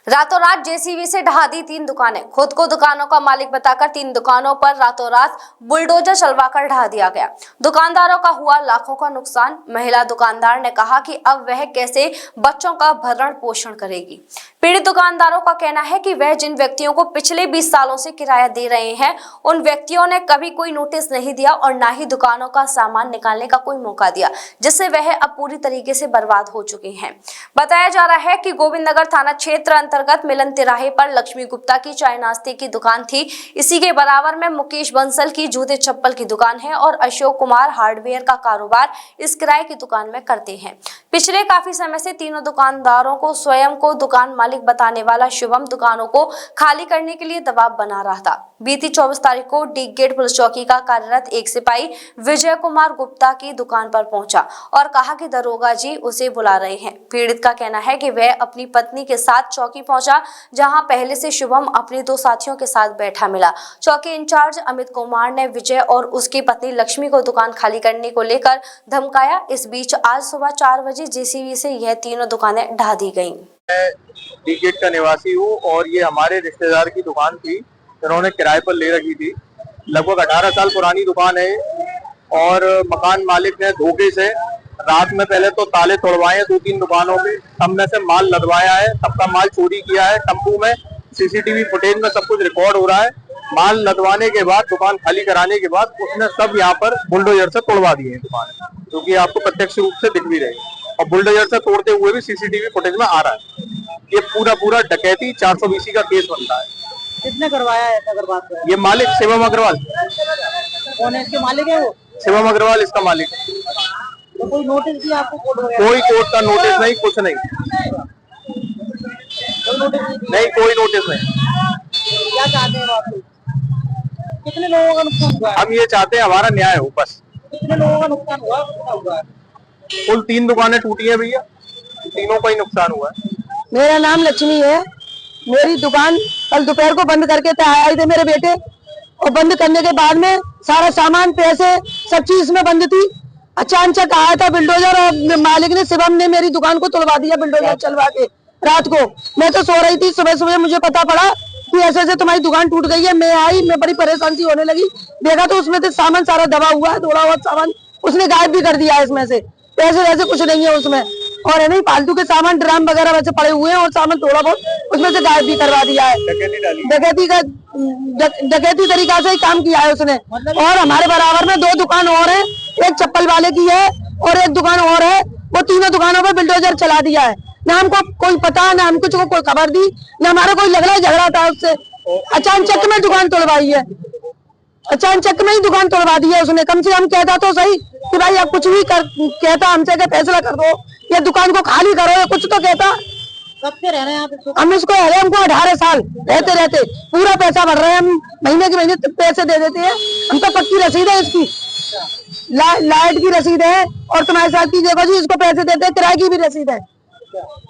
रातों रात जेसीबी से ढहा दी 3 दुकानें। खुद को दुकानों का मालिक बताकर 3 दुकानों पर रातों रात बुलडोजर चलवाकर ढहा दिया गया। दुकानदारों का हुआ लाखों का नुकसान। महिला दुकानदार ने कहा कि अब वह कैसे बच्चों का भरण पोषण करेगी। पीड़ित दुकानदारों का कहना है कि वह जिन व्यक्तियों को पिछले 20 सालों से किराया दे रहे हैं, उन व्यक्तियों ने कभी कोई नोटिस नहीं दिया और न ही दुकानों का सामान निकालने का कोई मौका दिया, जिससे वह अब पूरी तरीके से बर्बाद हो चुके हैं। बताया जा रहा है कि गोविंदनगर थाना क्षेत्र अंतर्गत मिलन तिराहे पर लक्ष्मी गुप्ता की चाय नाश्ते की दुकान थी। इसी के बराबर में मुकेश बंसल की जूते चप्पल की दुकान है और अशोक कुमार हार्डवेयर का कारोबार इस किराए की दुकान में करते हैं। पिछले काफी समय से तीनों दुकानदारों को स्वयं को दुकान मालिक बताने वाला शुभम दुकानों को खाली करने के लिए दबाव बना रहा था। बीती 24 तारीख को डी गेट पुलिस चौकी का कार्यरत एक सिपाही विजय कुमार गुप्ता की दुकान पर पहुंचा और कहा कि दरोगा जी उसे बुला रहे हैं। पीड़ित का कहना है कि वह अपनी पत्नी के साथ चौकी पहुंचा, जहां पहले से शुभम अपने 2 साथियों के साथ बैठा मिला। चौकी इंचार्ज अमित कुमार ने विजय और उसकी पत्नी लक्ष्मी को दुकान खाली करने को लेकर धमकाया। इस बीच आज सुबह 4 बजे जेसीबी से यह तीनों दुकानें ढहा दी गईं। मैं डी गेट का निवासी हूँ और ये हमारे रिश्तेदार की दुकान थी, उन्होंने किराए पर ले रखी थी। लगभग 18 साल पुरानी दुकान है और मकान मालिक ने धोखे से रात में पहले तो ताले तोड़वाए हैं 2-3 दुकानों के, सब में से माल लदवाया है, सबका माल चोरी किया है। टम्पू में सीसीटीवी फुटेज में सब कुछ रिकॉर्ड हो रहा है। माल लदवाने के बाद, दुकान खाली कराने के बाद उसने सब यहाँ पर बुलडोजर से तोड़वा दिए हैं दुकान, क्योंकि आपको प्रत्यक्ष रूप से दिख भी रही और बुलडोजर से तोड़ते हुए भी सीसीटीवी फुटेज में आ रहा है। ये पूरा डकैती 420 का केस बनता है। किसने करवाया है अगर बात करें? ये मालिक शिवम अग्रवाल। कौन है इसके मालिक है वो? शिवम अग्रवाल इसका मालिक है। तो कोई नोटिस दिया आपको कोर्ट वगैरह? कोई कोर्ट का नोटिस नहीं, कुछ नहीं, नहीं कोई नोटिस नहीं। क्या चाहते हैं आप? कितने लोगों का नुकसान हुआ है? हम ये चाहते हैं हमारा न्याय हो बस। कितने लोगों का नुकसान हुआ? कितना हुआ है? कुल 3 दुकानें टूटी है भैया, तीनों का ही नुकसान हुआ है। मेरा नाम लक्ष्मी है। मेरी दुकान कल दोपहर को बंद करके आए थे मेरे बेटे, और बंद करने के बाद में सारा सामान, पैसे, सब चीज इसमें बंद थी। अचानक आया था बिल्डोजर और मालिक ने, शिवम ने मेरी दुकान को तोड़वा दिया बिल्डोजर चलवा के। रात को मैं तो सो रही थी, सुबह मुझे पता पड़ा कि ऐसे तुम्हारी दुकान टूट गई है। मैं आई, मैं बड़ी परेशान सी होने लगी। देखा तो उसमें से सामान सारा दबा हुआ है, थोड़ा बहुत सामान उसने गायब भी कर दिया है। इसमें से पैसे वैसे कुछ नहीं है उसमें, और है नहीं फालतू के सामान, ड्राम वगैरह वैसे पड़े हुए हैं और सामान थोड़ा बहुत उसमें से गायब भी करवा दिया है। डकैती तरीका से ही काम किया है उसने। और हमारे बराबर में 2 दुकान और है, एक चप्पल वाले की है और एक दुकान और है। वो तीनों दुकानों पर बिल्डोजर चला दिया है। ना हमको कोई पता, ना हमको कोई खबर दी, ना हमारा कोई झगड़ा था उससे। अचानक में दुकान तोड़वाई है, अचानक में ही दुकान तोड़वा दी है उसने। कम से कम कहता तो सही कि भाई आप कुछ भी कहता हमसे कि फैसला कर दो या दुकान को खाली करो या कुछ तो कहता। कब से रह रहे हैं आप? हम इसको हमको 18 साल रहते पूरा पैसा भर रहे हैं हम, महीने के महीने पैसे दे देते हैं। हम तो पक्की रसीद है इसकी, लाइट की रसीद है और तुम्हारे साथ की देखो जी, इसको पैसे देते हैं, किराए की भी रसीद है।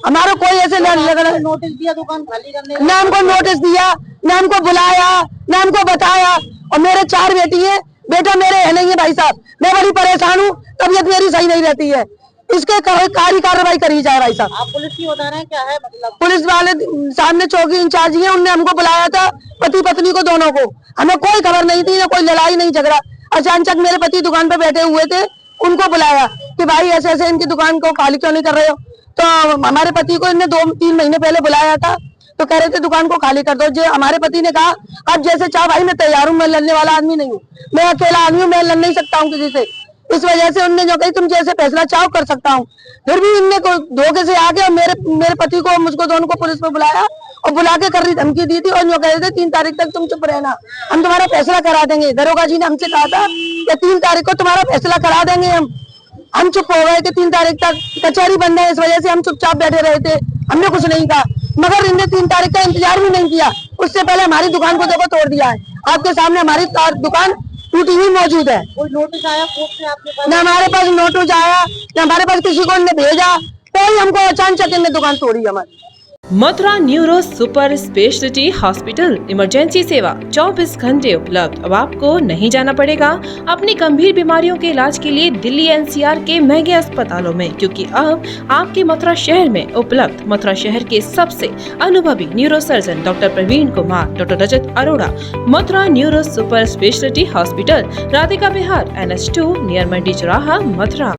हमारा कोई ऐसे नोटिस दिया दुकान खाली करने? ना हमको नोटिस दिया, ना हमको बुलाया, ना हमको बताया। और मेरे 4 बेटी है, बेटा मेरे है नहीं है भाई साहब। मैं बड़ी परेशान हूँ, तबीयत मेरी सही नहीं रहती है। इसके कार्रवाई करी जाए भाई साहब। आप पुलिस की बता रहे हैं, क्या है मतलब? पुलिस वाले सामने चौकी इंचार्ज है, उनने हमको बुलाया था, पति पत्नी को दोनों को। हमें कोई खबर नहीं थी, ना कोई लड़ाई नहीं झगड़ा। अचानक मेरे पति दुकान पे बैठे हुए थे, उनको बुलाया कि भाई ऐसे इनकी दुकान को खाली क्यों नहीं कर रहे हो। तो हमारे पति को इन्हें 2-3 महीने पहले बुलाया था, तो कह रहे थे दुकान को खाली कर दो। जो हमारे पति ने कहा अब जैसे चाह भाई, मैं तैयार हूँ, मैं लड़ने वाला आदमी नहीं हूँ, मैं अकेला आदमी हूँ, मैं लड़ नहीं सकता हूँ किसी से। इस वजह से उनने जो कही तुम जैसे फैसला चाहो कर सकता हूँ। फिर भी इनने को धोखे से आके मेरे पति को, मुझको दोनों को पुलिस में बुलाया और बुला के कर रही धमकी दी थी और जो कह रहे थे 3 तारीख तक तुम चुप रहना, हम तुम्हारा फैसला करा देंगे। दरोगा जी ने हमसे कहा था कि 3 तारीख को तुम्हारा फैसला करा देंगे। हम चुप हो गए कि 3 तारीख तक कचहरी बंद है, इस वजह से हम चुपचाप बैठे रहे थे, हमने कुछ नहीं कहा। मगर इनने 3 तारीख का इंतजार भी नहीं किया, उससे पहले हमारी दुकान को देखो तोड़ दिया है। आपके सामने हमारी दुकान टूटी हुई मौजूद है। कोई नोटिस आया कोर्ट से आपके पास? ना हमारे पास नोटिस आया, ना हमारे पास किसी को इन्हें भेजा, कोई हमको अचानक इन्हें दुकान तोड़ी हमारी। Mathura neuro super speciality hospital emergency सेवा 24 घंटे उपलब्ध। अब आपको नहीं जाना पड़ेगा अपनी गंभीर बीमारियों के इलाज के लिए दिल्ली एनसीआर के महंगे अस्पतालों में, क्योंकि अब आपके मथुरा शहर में उपलब्ध मथुरा शहर के सबसे अनुभवी neuro surgeon doctor Praveen Kumar, doctor Rajat Arora. Mathura neuro super speciality hospital, Radhika Vihar, NH2 near Mandi Chauraha, Mathura.